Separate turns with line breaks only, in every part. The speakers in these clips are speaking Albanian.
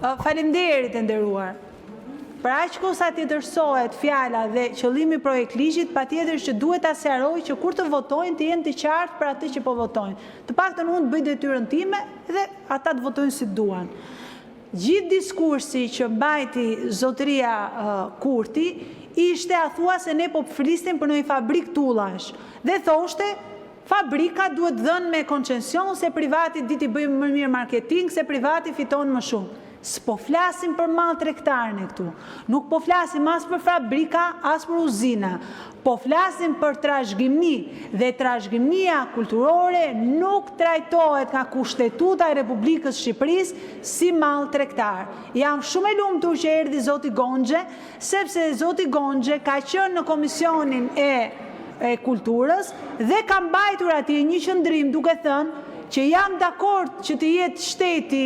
Faleminderit e nderuar. Për aq kohë sa tjetërsohet fjala dhe qëllimi i projekt ligjit, patjetër që duhet ta sqaroj që kur të votojnë të jenë të qartë për atë që po votojnë. Të paktën unë bëj detyrën time dhe ata të votojnë si duan. Gjithë diskursi që mbajti zotëria Kurti ishte a thua se ne po flisnim për një fabrik tullash dhe thoshte fabrika duhet dhënë me koncesion se privati di t'i bëjmë më mirë marketing, se privati fiton më shumë. S'po flasim për mall tregtarën e këtu. Nuk po flasim as për fabrika, as për uzina. Po flasim për trashëgimi dhe trashëgimia kulturore nuk trajtohet nga Kushtetuta e Republikës Shqipërisë si mall tregtar. Jam shumë e lumtur që erdhi zoti Gonxhe, sepse zoti Gonxhe ka qenë në komisionin e kulturës dhe ka mbajtur atje një qëndrim duke thënë që jam dakord që të jetë shteti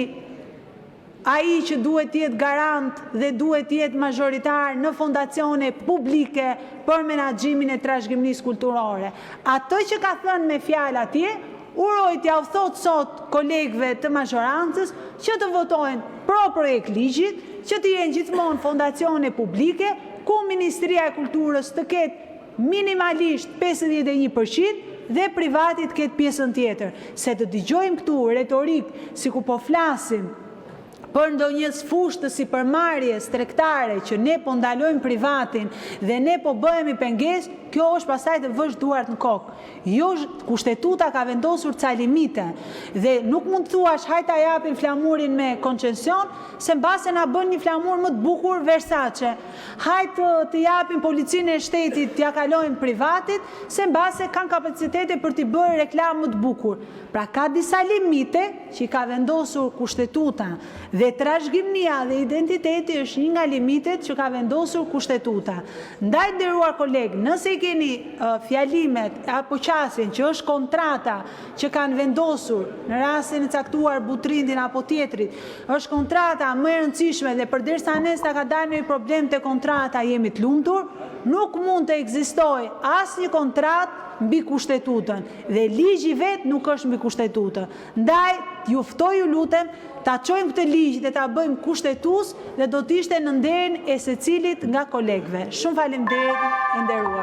ai që duhet jetë garant dhe duhet jetë majoritar në fondacione publike për menaxhimin e trashëgimisë kulturore. Ato që ka thënë me fjalë atje, uroj t'ja u thot sot kolegëve të majorancës që të votojnë pro projekt ligjit, që të jenë gjithmonë fondacione publike, ku Ministria e Kulturës të ketë minimalisht 51% dhe privatit ketë pjesën tjetër. Se të dëgjojmë këtu retorik si ku po flasim për ndonjë fushë të sipërmarrjes tregtare që ne po ndalojmë privatin dhe ne po bëhemi pengesë, kjo është pastaj të vësh duart në kokë. Jo, Kushtetuta ka vendosur ca limite dhe nuk mund të thuash hajta japim flamurin me koncesion, se mbase na bën një flamur më të bukur Versace. Hajtë të japim policinë e shtetit t'ja kalojmë privatit, se mbase kanë kapacitete për t'i bërë reklam më të bukur. Pra ka disa limite që i ka vendosur Kushtetuta dhe trashëgimia dhe identiteti është një nga limitet që ka vendosur Kushtetuta. Ndaj nderuar kolegë, nëse i keni fjalimet apo qasin që është kontrata që kanë vendosur në rastin e caktuar Butrindin apo tjetrit, është kontrata më e rëndësishme dhe përderisa ne s'ta ka dalë një problem te kontrata jemi të lumtur, nuk mund të ekzistojë asnjë kontratë mbi Kushtetutën dhe ligji vet nuk është mbi Kushtetutën. Ndaj, ju ftoj ju lutem ta çojmë këtë ligj dhe ta bëjmë kushtetues dhe do të ishte në nderin e secilit nga kolegëve. Shumë faleminderit e nderuar.